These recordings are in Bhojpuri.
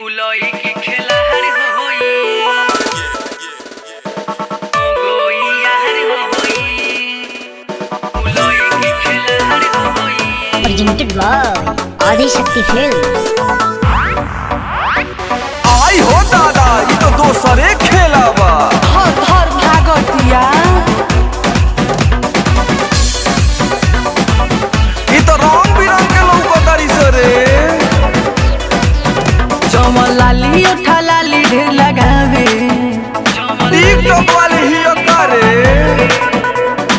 उलई की खेला हर होई गोई यार होई उलई की खेला हर होई presented by Adi Shakti Films। आई हो दादा ये तो दोसरे खेला बा धर धर भागतिया ये तो रंग बिरंग के लौकतारी सरे जमल लाली उठा लाली ढेर लगावे टिकटॉक वाली ही करे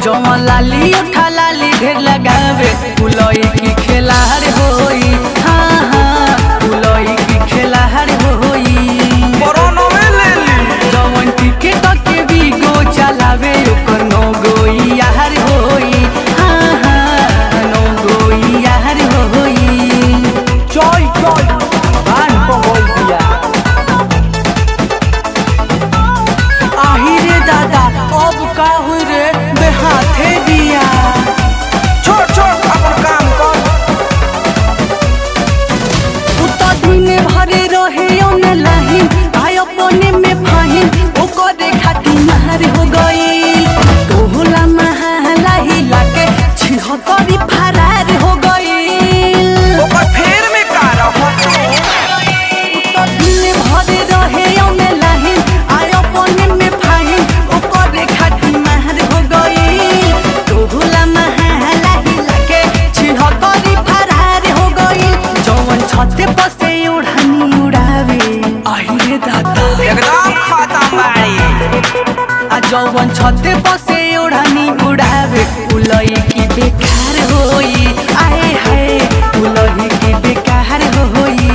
जमल लाली उठा लाली ढेर लगावे उलई की खेला हर होई हाँ हाँ उलई की खेला हर होई कोरोना में ले ली जवन टिकट के भी गो चलावे ओकर नो गोई यार होई हाँ हाँ नो गोई यार होई चोय चोय बान को बोल दिया आही रे दादा अब का हुई रे बेहाथे दिया छोड़ छोड़ अपन काम कर उता दिन भरे रहे ओने लाही आय अपने में फाहिन ओकर खाती मार हो गई तोहला महला ही लाके छिहत्तरी फरार हो गई ओकर फेर में का रहा तो दिन भरे रहे ओने लाही आय अपने में फाहिन ओकर खाती मार हो गई तोहला महला ही लाके छिहत्तरी फरार हो गई जवन छते पर से उड़ानी उड़ावे आही रे दादा एकदम खत्म बाड़ी आ जवन छते पर से उड़ानी उड़ावे उलई की बेकार होई आए हाय उलई की बेकार होई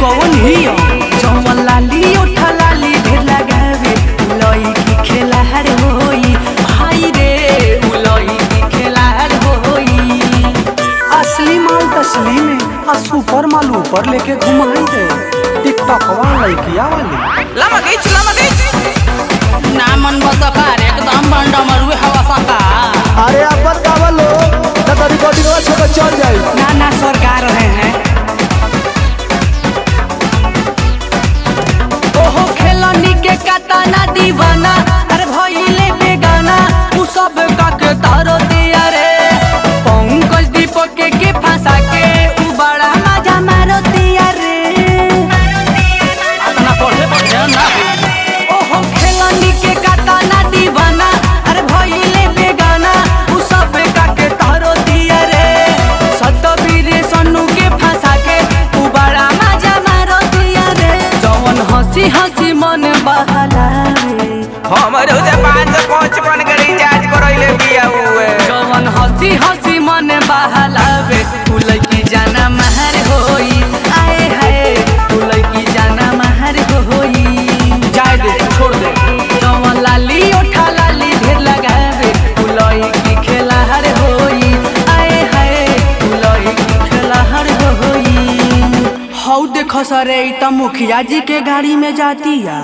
कौन हियो जवन लाली उठा लाली ढेर लगावे उलई की खेला हर होई भाई रे उलई की खेला हर होई असली माल तसली में आ सुपर माल ऊपर लेके घुमाई दे टिकटॉक वाली किया वाली लमा गई नामन बसकार एकदम बंडा मरुए हवा सका अरे अब बतावा लो तो रिकॉर्डिंग वाला छोड़ चल जाए ना ना सरकार रहे हैं ओहो खेलनी के कताना दीवाना अरे भइले बेगाना उ सब का के तारो दिया रे पंकज दीपक के फंसा के उ बड़ा मजा मारो दिया रे अपना पढ़े ना ओहो खेलनी के कताना दीवाना अरे भइले बेगाना उ सब का के तारो दिया रे सतबीर सन्नू के फंसा के उ बड़ा मजा मारो दिया रे जवन हंसी हंसी मन बहलावे हमरे से 555 के रिचार्ज करइले बिया हुए जवन हंसी हंसी मन बहलावे उलई की जाना महर होई आए हाय उलई की जाना महर होई जाए दे छोड़ दे जवन लाली उठा लाली ढेर लगावे उलई की खेला हर होई आए हाय उलई की खेला हर होई हौ देखो सरे ई त मुखिया जी के गाड़ी में जाती है।